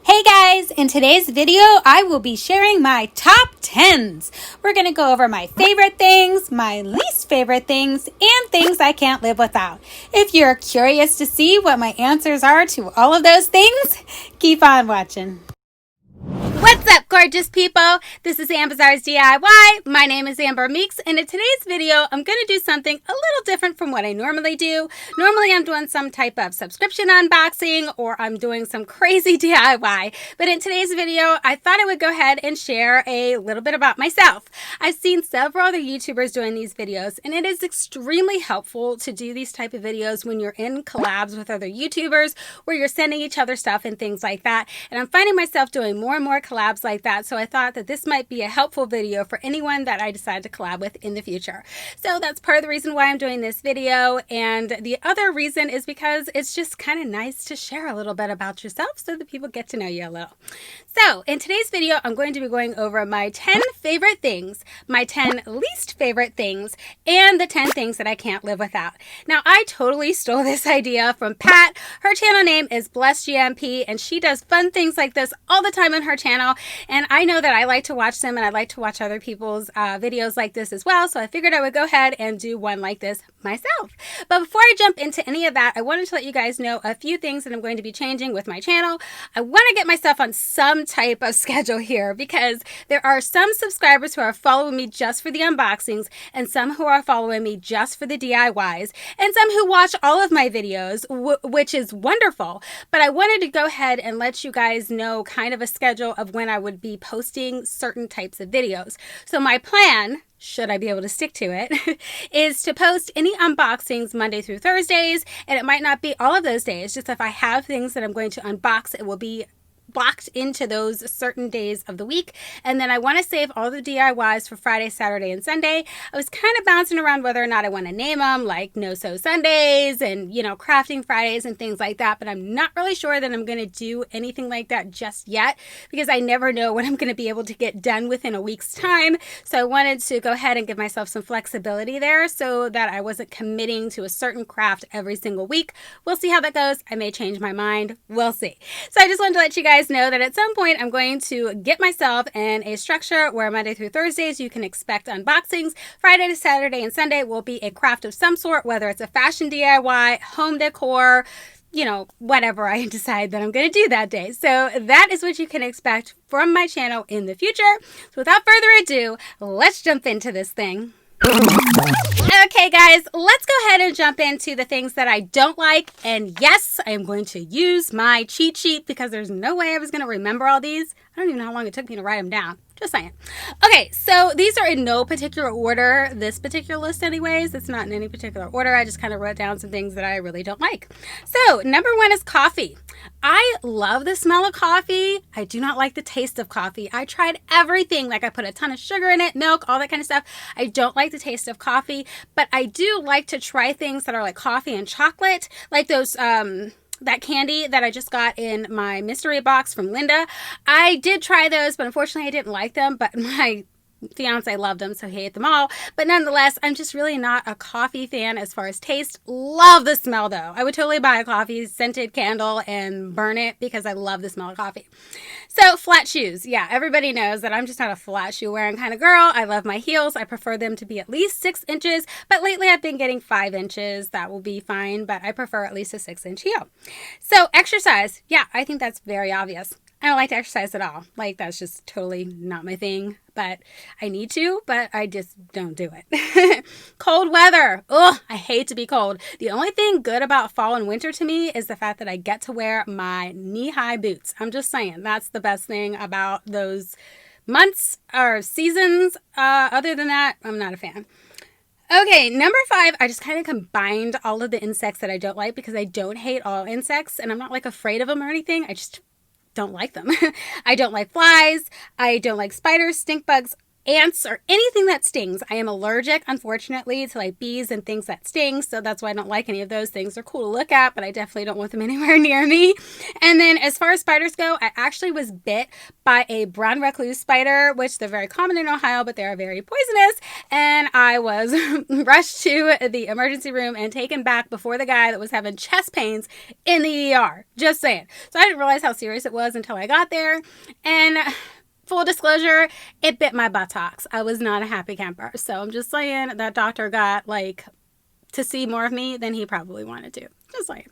Hey guys, in today's video, I will be sharing my top 10s. We're going to go over my favorite things, my least favorite things, and things I can't live without. If you're curious to see what my answers are to all of those things, keep on watching. What's up, gorgeous people? This is Amber's DIY. My name is Amber Meeks, and in today's video, I'm going to do something a little different from what I normally do. Normally, I'm doing some type of subscription unboxing, or I'm doing some crazy DIY. But in today's video, I thought I would go ahead and share a little bit about myself. I've seen several other YouTubers doing these videos, and it is extremely helpful to do these type of videos when you're in collabs with other YouTubers, where you're sending each other stuff and things like that. And I'm finding myself doing more and more collabs like that, so I thought that this might be a helpful video for anyone that I decide to collab with in the future. So that's part of the reason why I'm doing this video, and the other reason is because it's just kind of nice to share a little bit about yourself so that people get to know you a little. So in today's video, I'm going to be going over my 10 favorite things, my 10 least favorite things, and the 10 things that I can't live without. Now, I totally stole this idea from Pat. Her channel name is Blessed GMP, and she does fun things like this all the time on her channel, and I know that I like to watch them, and I like to watch other people's videos like this as well, so I figured I would go ahead and do one like this myself. But before I jump into any of that, I wanted to let you guys know a few things that I'm going to be changing with my channel. I want to get myself on some type of schedule here, because there are some subscribers who are following me just for the unboxings, and some who are following me just for the DIYs, and some who watch all of my videos, which is wonderful. But I wanted to go ahead and let you guys know kind of a schedule of when I would be posting certain types of videos. So my plan, should I be able to stick to it, is to post any unboxings Monday through Thursdays, and it might not be all of those days. Just if I have things that I'm going to unbox, it will be blocked into those certain days of the week. And then I want to save all the DIYs for Friday, Saturday, and Sunday. I was kind of bouncing around whether or not I want to name them, like No Sew Sundays and, you know, Crafting Fridays and things like that. But I'm not really sure that I'm going to do anything like that just yet, because I never know what I'm going to be able to get done within a week's time. So I wanted to go ahead and give myself some flexibility there so that I wasn't committing to a certain craft every single week. We'll see how that goes. I may change my mind. We'll see. So I just wanted to let you guys know that at some point I'm going to get myself in a structure where Monday through Thursdays you can expect unboxings. Friday to Saturday and Sunday will be a craft of some sort, whether it's a fashion DIY, home decor, you know, whatever I decide that I'm going to do that day. So that is what you can expect from my channel in the future. So without further ado, let's jump into this thing. Okay guys, let's go ahead and jump into the things that I don't like. And yes, I am going to use my cheat sheet, because there's no way I was going to remember all these. I don't even know how long it took me to write them down. Just saying. Okay, so these are in no particular order. This particular list anyways, it's not in any particular order. I just kind of wrote down some things that I really don't like. So number one is coffee. I love the smell of coffee. I do not like the taste of coffee. I tried everything. Like, I put a ton of sugar in it, milk, all that kind of stuff. I don't like the taste of coffee, but I do like to try things that are like coffee and chocolate, like those that candy that I just got in my mystery box from Linda. I did try those, but unfortunately I didn't like them, but my fiance loved them, so he ate them all. But nonetheless, I'm just really not a coffee fan as far as taste. Love the smell though. I would totally buy a coffee scented candle and burn it, because I love the smell of coffee. So flat shoes. Yeah, everybody knows that I'm just not a flat shoe wearing kind of girl. I love my heels. I prefer them to be at least 6 inches, but lately I've been getting 5 inches. That will be fine, but I prefer at least a 6-inch heel. So exercise. Yeah, I think that's very obvious. I don't like to exercise at all. Like, that's just totally not my thing, but I need to, but I just don't do it. Cold weather. Ugh, I hate to be cold. The only thing good about fall and winter to me is the fact that I get to wear my knee-high boots. I'm just saying, that's the best thing about those months or seasons. Other than that, I'm not a fan. Okay, number 5, I just kind of combined all of the insects that I don't like, because I don't hate all insects, and I'm not like afraid of them or anything. I just don't like them. I don't like flies. I don't like spiders, stink bugs, ants or anything that stings. I am allergic, unfortunately, to like bees and things that sting, so that's why I don't like any of those things. They're cool to look at, but I definitely don't want them anywhere near me. And then as far as spiders go, I actually was bit by a brown recluse spider, which they're very common in Ohio, but they are very poisonous. And I was rushed to the emergency room and taken back before the guy that was having chest pains in the ER. Just saying. So I didn't realize how serious it was until I got there. And full disclosure, it bit my buttocks. I was not a happy camper. So I'm just saying that doctor got like to see more of me than he probably wanted to. Just saying.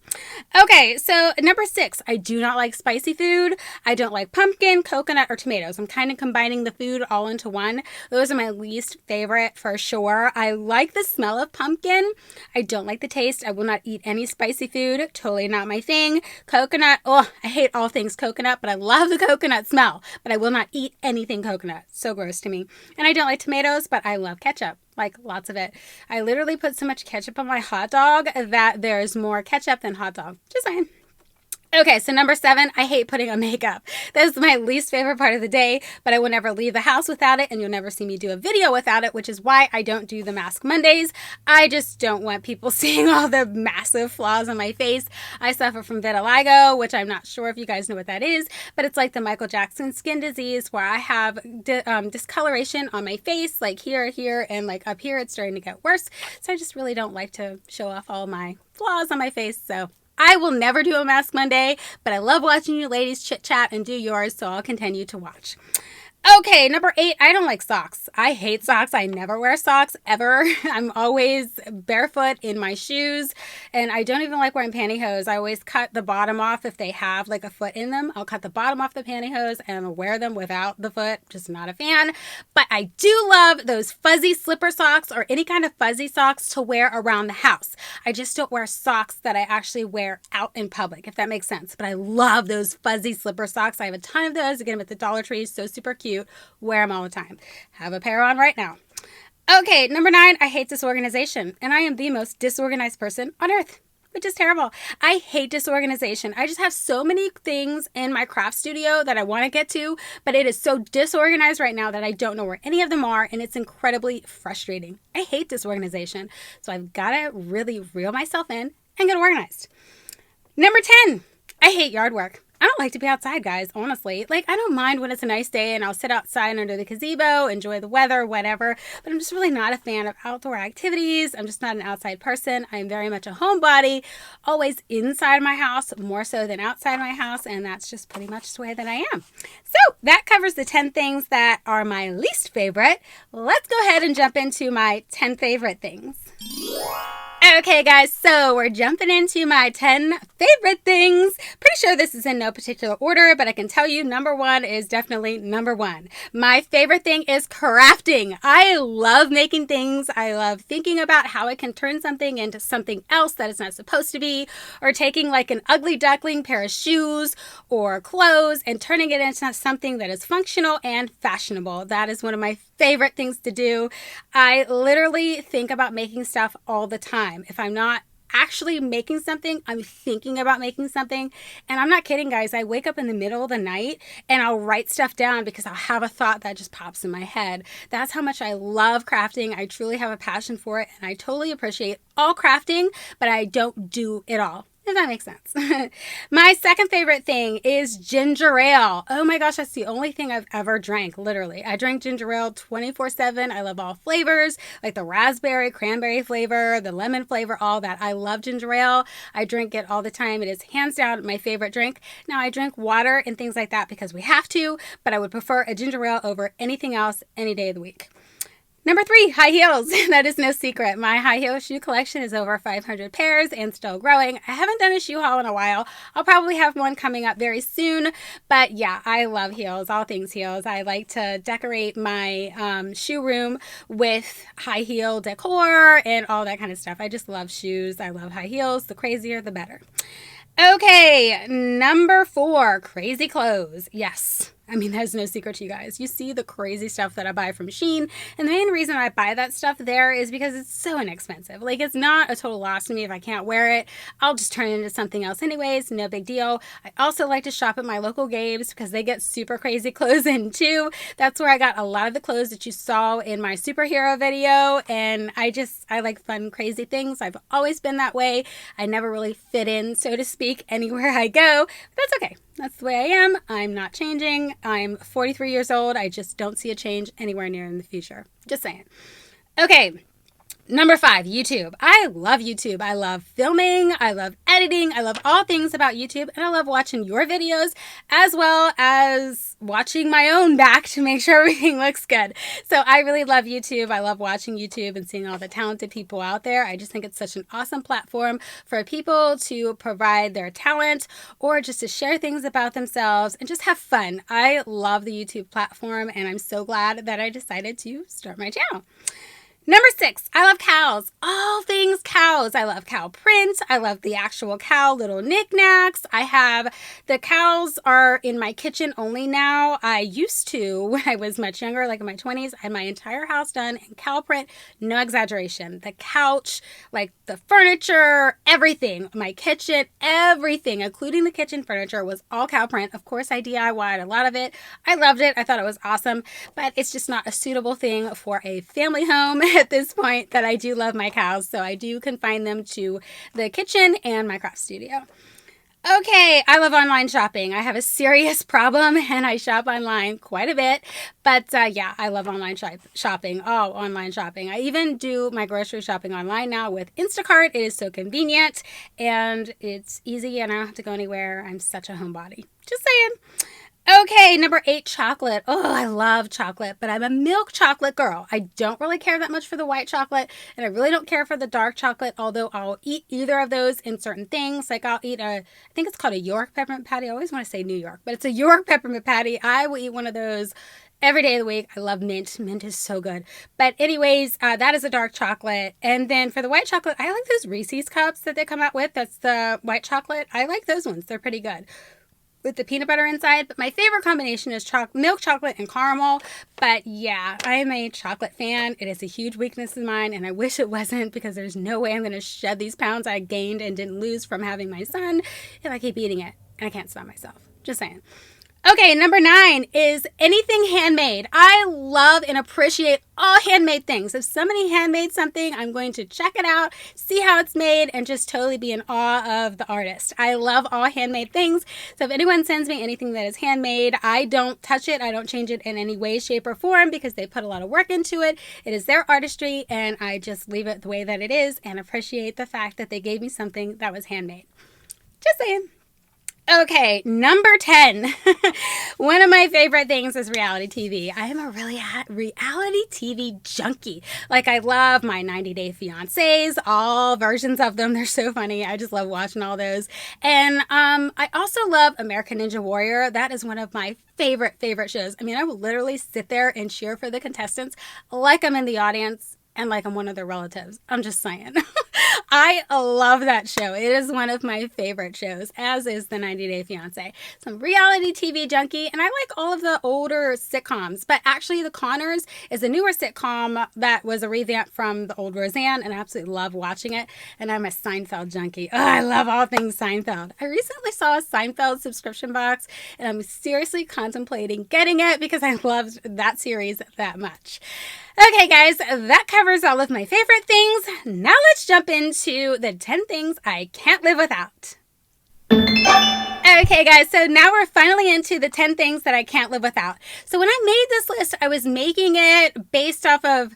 Okay, so number 6, I do not like spicy food. I don't like pumpkin, coconut, or tomatoes. I'm kind of combining the food all into one. Those are my least favorite for sure. I like the smell of pumpkin. I don't like the taste. I will not eat any spicy food. Totally not my thing. Coconut, oh, I hate all things coconut, but I love the coconut smell. But I will not eat anything coconut. So gross to me. And I don't like tomatoes, but I love ketchup. Like lots of it. I literally put so much ketchup on my hot dog that there's more ketchup than hot dog. Just saying. Okay, so number 7, I hate putting on makeup. That is my least favorite part of the day, but I will never leave the house without it, and you'll never see me do a video without it, which is why I don't do the Mask Mondays. I just don't want people seeing all the massive flaws on my face. I suffer from vitiligo, which I'm not sure if you guys know what that is, but it's like the Michael Jackson skin disease where I have discoloration on my face, like here, and like up here. It's starting to get worse, so I just really don't like to show off all my flaws on my face, so I will never do a Mask Monday, but I love watching you ladies chit chat and do yours, so I'll continue to watch. Okay, number 8, I don't like socks. I hate socks. I never wear socks ever. I'm always barefoot in my shoes, and I don't even like wearing pantyhose. I always cut the bottom off if they have like a foot in them. I'll cut the bottom off the pantyhose and wear them without the foot. Just not a fan. But I do love those fuzzy slipper socks or any kind of fuzzy socks to wear around the house. I just don't wear socks that I actually wear out in public, if that makes sense. But I love those fuzzy slipper socks. I have a ton of those. I get them at the Dollar Tree. So super cute. Wear them all the time. Have a pair on right now. Okay, number 9, I hate disorganization. And I am the most disorganized person on earth, which is terrible. I hate disorganization. I just have so many things in my craft studio that I want to get to, but it is so disorganized right now that I don't know where any of them are, and it's incredibly frustrating. I hate disorganization, so I've got to really reel myself in and get organized. Number 10, I hate yard work. I don't like to be outside, guys, honestly. Like, I don't mind when it's a nice day and I'll sit outside under the gazebo, enjoy the weather, whatever. But I'm just really not a fan of outdoor activities. I'm just not an outside person. I'm very much a homebody, always inside my house, more so than outside my house. And that's just pretty much the way that I am. So that covers the 10 things that are my least favorite. Let's go ahead and jump into my 10 favorite things. Okay, guys, so we're jumping into my 10 favorite things. Pretty sure this is in no particular order, but I can tell you number 1 is definitely number 1. My favorite thing is crafting. I love making things. I love thinking about how I can turn something into something else that it's not supposed to be, or taking like an ugly duckling pair of shoes or clothes and turning it into something that is functional and fashionable. That is one of my favorite things to do. I literally think about making stuff all the time. If I'm not actually making something, I'm thinking about making something. And I'm not kidding, guys. I wake up in the middle of the night and I'll write stuff down because I'll have a thought that just pops in my head. That's how much I love crafting. I truly have a passion for it, and I totally appreciate all crafting, but I don't do it all, if that makes sense. My second favorite thing is ginger ale. Oh my gosh, that's the only thing I've ever drank, literally. I drink ginger ale 24/7. I love all flavors, like the raspberry, cranberry flavor, the lemon flavor, all that. I love ginger ale. I drink it all the time. It is hands down my favorite drink. Now, I drink water and things like that because we have to, but I would prefer a ginger ale over anything else any day of the week. Number 3, high heels. That is no secret. My high heel shoe collection is over 500 pairs and still growing. I haven't done a shoe haul in a while. I'll probably have one coming up very soon. But yeah, I love heels, all things heels. I like to decorate my shoe room with high heel decor and all that kind of stuff. I just love shoes. I love high heels. The crazier, the better. Okay, number 4, crazy clothes. Yes, I mean, that's no secret to you guys. You see the crazy stuff that I buy from Shein, and the main reason I buy that stuff there is because it's so inexpensive. Like, it's not a total loss to me if I can't wear it. I'll just turn it into something else anyways, no big deal. I also like to shop at my local Gabe's because they get super crazy clothes in too. That's where I got a lot of the clothes that you saw in my superhero video, and I like fun, crazy things. I've always been that way. I never really fit in, so to speak, anywhere I go. But that's okay. That's the way I am. I'm not changing. I'm 43 years old. I just don't see a change anywhere near in the future. Just saying. Okay. Number 5, YouTube. I love YouTube. I love filming. I love editing. I love all things about YouTube. And I love watching your videos as well as watching my own back to make sure everything looks good. So I really love YouTube. I love watching YouTube and seeing all the talented people out there. I just think it's such an awesome platform for people to provide their talent or just to share things about themselves and just have fun. I love the YouTube platform, and I'm so glad that I decided to start my channel. Number 6, I love cows. All things cows. I love cow print. I love the actual cow little knickknacks. The cows are in my kitchen only now. I used to, when I was much younger, like in my 20s, I had my entire house done in cow print. No exaggeration. The couch, like the furniture, everything. My kitchen, everything, including the kitchen furniture, was all cow print. Of course, I DIY'd a lot of it. I loved it. I thought it was awesome, but it's just not a suitable thing for a family home at this point. That I do love my cows, so I do confine them to the kitchen and my craft studio. Okay, I love online shopping. I have a serious problem and I shop online quite a bit, but yeah, I love online shopping. Oh, online shopping. I even do my grocery shopping online now with Instacart. It is so convenient and it's easy and I don't have to go anywhere. I'm such a homebody. Just saying. Okay, number 8, chocolate. Oh, I love chocolate, but I'm a milk chocolate girl. I don't really care that much for the white chocolate, and I really don't care for the dark chocolate, although I'll eat either of those in certain things. Like I'll eat I think it's called a York peppermint patty. I always want to say New York, but it's a York peppermint patty. I will eat one of those every day of the week. I love mint. Mint is so good. But anyways, that is a dark chocolate. And then for the white chocolate, I like those Reese's cups that they come out with. That's the white chocolate. I like those ones. They're pretty good with the peanut butter inside, but my favorite combination is milk chocolate and caramel. But yeah, I am a chocolate fan. It is a huge weakness of mine, and I wish it wasn't, because there's no way I'm going to shed these pounds I gained and didn't lose from having my son if I keep eating it, and I can't stop myself. Just saying. Okay, number 9 is anything handmade. I love and appreciate all handmade things. If somebody handmade something, I'm going to check it out, see how it's made, and just totally be in awe of the artist. I love all handmade things. So if anyone sends me anything that is handmade, I don't touch it. I don't change it in any way, shape, or form, because they put a lot of work into it. It is their artistry, and I just leave it the way that it is and appreciate the fact that they gave me something that was handmade. Just saying. Okay, number 10. One of my favorite things is reality TV. I am a really reality TV junkie. Like, I love my 90 Day Fiancés, all versions of them. They're so funny. I just love watching all those. And I also love American Ninja Warrior. That is one of my favorite shows. I mean, I will literally sit there and cheer for the contestants like I'm in the audience and like I'm one of their relatives. I'm just saying. I love that show. It is one of my favorite shows, as is the 90 Day Fiancé. So I'm a reality TV junkie, and I like all of the older sitcoms, but actually The Conners is a newer sitcom that was a revamp from the old Roseanne, and I absolutely love watching it, and I'm a Seinfeld junkie. Oh, I love all things Seinfeld. I recently saw a Seinfeld subscription box, and I'm seriously contemplating getting it because I loved that series that much. Okay, guys, that covers all of my favorite things. Now let's jump into the 10 things I can't live without. Okay, guys, so now we're finally into the 10 things that I can't live without. So when I made this list, I was making it based off of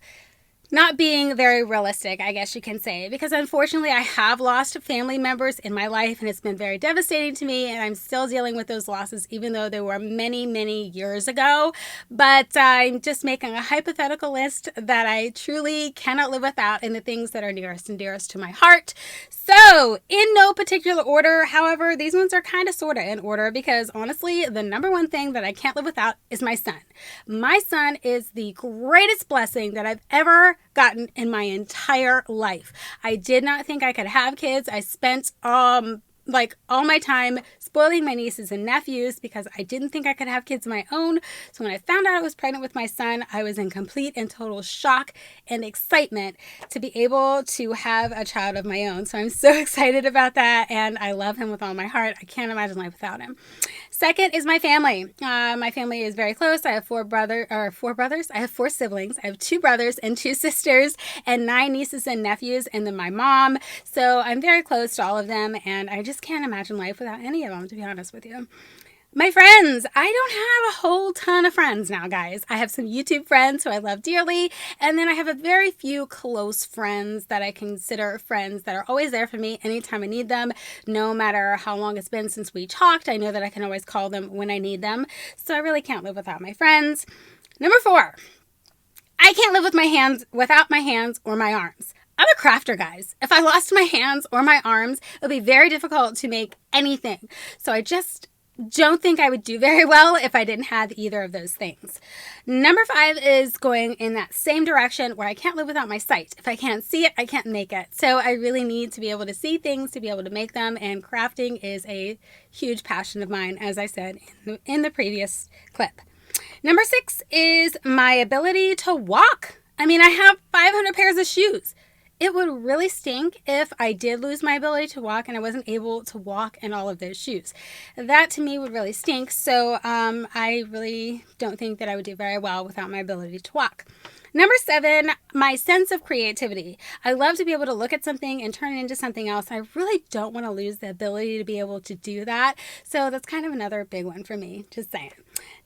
not being very realistic, I guess you can say, because unfortunately I have lost family members in my life, and it's been very devastating to me, and I'm still dealing with those losses, even though they were many, many years ago. But I'm just making a hypothetical list that I truly cannot live without, and the things that are nearest and dearest to my heart. So, in no particular order, however, these ones are kind of sort of in order, because honestly, the number one thing that I can't live without is my son. My son is the greatest blessing that I've ever gotten in my entire life. I did not think I could have kids. I spent like all my time spoiling my nieces and nephews because I didn't think I could have kids of my own. So when I found out I was pregnant with my son, I was in complete and total shock and excitement to be able to have a child of my own. So I'm so excited about that, and I love him with all my heart. I can't imagine life without him. Second is my family. My family is very close. I have four brothers. I have 4 siblings. I have 2 brothers and 2 sisters and 9 nieces and nephews, and then my mom. So I'm very close to all of them, and I just can't imagine life without any of them, to be honest with you. My friends. I don't have a whole ton of friends now, guys. I have some YouTube friends who I love dearly, and then I have a very few close friends that I consider friends that are always there for me anytime I need them, no matter how long it's been since we talked. I know that I can always call them when I need them, so I really can't live without my friends. Number 4, I can't live without my hands or my arms. I'm a crafter, guys. If I lost my hands or my arms, it would be very difficult to make anything. So I just don't think I would do very well if I didn't have either of those things. Number 5 is going in that same direction where I can't live without my sight. If I can't see it, I can't make it. So I really need to be able to see things to be able to make them, and crafting is a huge passion of mine, as I said in the previous clip. Number 6 is my ability to walk. I mean, I have 500 pairs of shoes. It would really stink if I did lose my ability to walk and I wasn't able to walk in all of those shoes. That to me would really stink. So I really don't think that I would do very well without my ability to walk. Number 7, my sense of creativity. I love to be able to look at something and turn it into something else. I really don't want to lose the ability to be able to do that. So that's kind of another big one for me, just saying.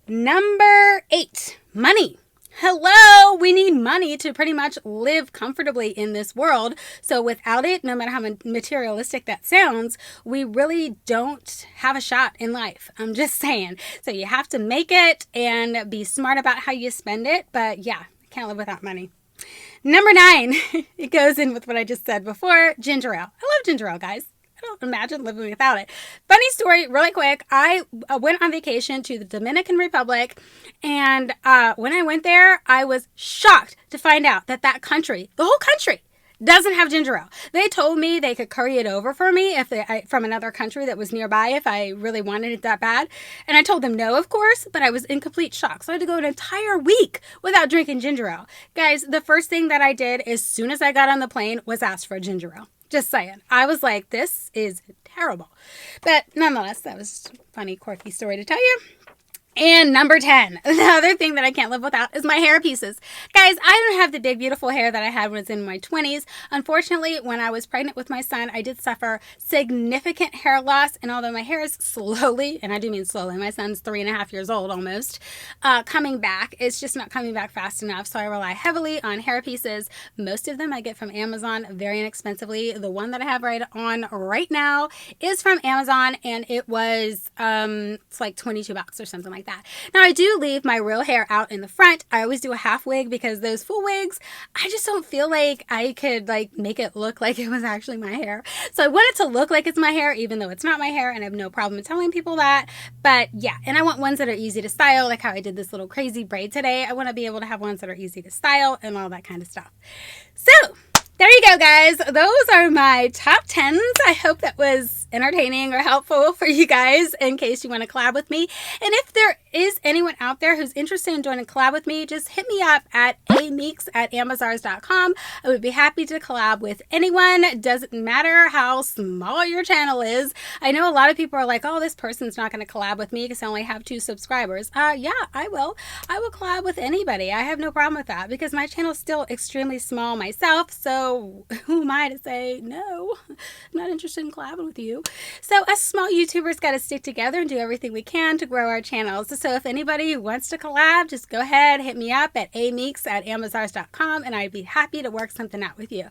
Number 8, money. Hello, we need money to pretty much live comfortably in this world. So without it, no matter how materialistic that sounds, we really don't have a shot in life. I'm just saying. So you have to make it and be smart about how you spend it. But yeah, can't live without money. Number 9, it goes in with what I just said before, ginger ale. I love ginger ale, guys. I don't imagine living without it. Funny story, really quick. I went on vacation to the Dominican Republic, and when I went there, I was shocked to find out that country, the whole country, doesn't have ginger ale. They told me they could curry it over for me from another country that was nearby if I really wanted it that bad. And I told them no, of course, but I was in complete shock. So I had to go an entire week without drinking ginger ale. Guys, the first thing that I did as soon as I got on the plane was ask for a ginger ale. Just saying. I was like, this is terrible. But nonetheless, that was a funny, quirky story to tell you. And number 10, the other thing that I can't live without is my hair pieces. Guys, I don't have the big, beautiful hair that I had when I was in my 20s. Unfortunately, when I was pregnant with my son, I did suffer significant hair loss. And although my hair is slowly, and I do mean slowly, my son's 3.5 years old almost, coming back, it's just not coming back fast enough. So I rely heavily on hair pieces. Most of them I get from Amazon very inexpensively. The one that I have on right now is from Amazon, and it was, it's like $22 or something like that. Now I do leave my real hair out in the front. I always do a half wig because those full wigs, I just don't feel like I could make it look like it was actually my hair. So I want it to look like it's my hair even though it's not my hair, and I have no problem telling people that. But yeah, and I want ones that are easy to style, like how I did this little crazy braid today. I want to be able to have ones that are easy to style and all that kind of stuff. So there you go, guys. Those are my top 10s. I hope that was entertaining or helpful for you guys in case you want to collab with me. And if there is anyone out there who's interested in joining a collab with me, just hit me up at Meeks@Amazars.com. I would be happy to collab with anyone. It doesn't matter how small your channel is. I know a lot of people are like, oh, this person's not going to collab with me because I only have 2 subscribers. Yeah, I will. I will collab with anybody. I have no problem with that because my channel is still extremely small myself. So who am I to say, no, I'm not interested in collabing with you. So us small YouTubers got to stick together and do everything we can to grow our channels. So if anybody wants to collab, just go ahead, hit me up at Meeks@Amazars.com, and I'd be happy to work something out with you.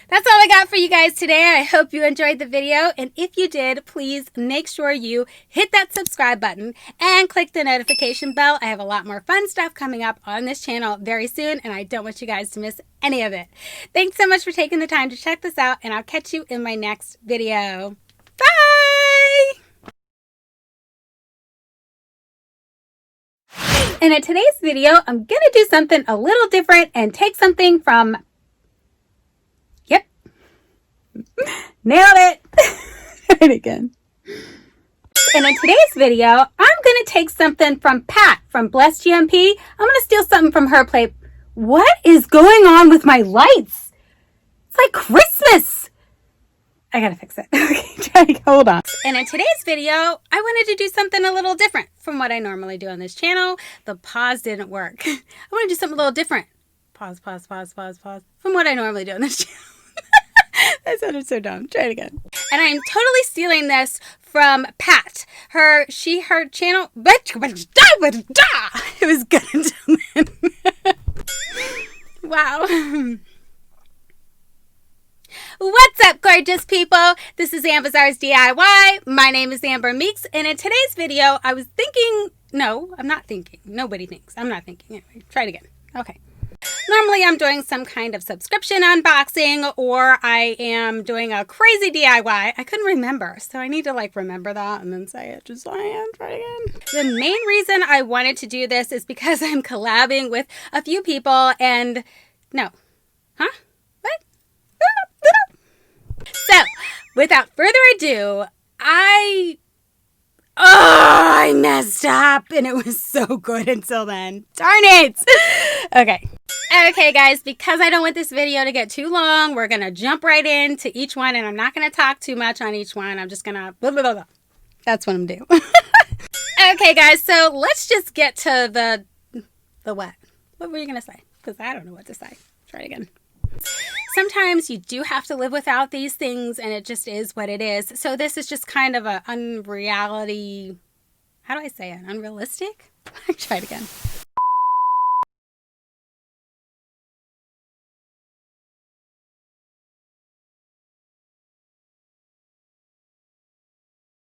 That's all I got for you guys today. I hope you enjoyed the video, and if you did, please make sure you hit that subscribe button and click the notification bell. I have a lot more fun stuff coming up on this channel very soon, and I don't want you guys to miss any of it. Thanks so much for taking the time to check this out, and I'll catch you in my next video. Bye! And in today's video, I'm going to do something a little different and take something from, yep, nailed it. Try it again. And in today's video, I'm going to take something from Pat from Blessed GMP. I'm going to steal something from her plate. What is going on with my lights? It's like Christmas. I got to fix it. Okay, hold on. And in today's video, I wanted to do something a little different from what I normally do on this channel. The pause didn't work. I want to do something a little different. Pause. From what I normally do on this channel. That sounded so dumb. Try it again. And I'm totally stealing this from Pat. Her channel. It was good until then. Wow. What's up, gorgeous people? This is Am Bazaar's DIY. My name is Amber Meeks, and in today's video, I was thinking. No, I'm not thinking. Nobody thinks. I'm not thinking. Anyway, try it again. Okay. Normally, I'm doing some kind of subscription unboxing, or I am doing a crazy DIY. I couldn't remember, so I need to remember that and then say it just so I am. Try it again. The main reason I wanted to do this is because I'm collabing with a few people, and no. Huh? What? So, without further ado, I messed up, and it was so good until then. Darn it! Okay, guys, because I don't want this video to get too long, we're going to jump right into each one, and I'm not going to talk too much on each one. I'm just going to blah, blah, blah, blah. That's what I'm doing. Okay, guys, so let's just get to the what? What were you going to say? Because I don't know what to say. Try it again. Sometimes you do have to live without these things, and it just is what it is. So this is just kind of a unreality. How do I say it? Unrealistic? Try it again.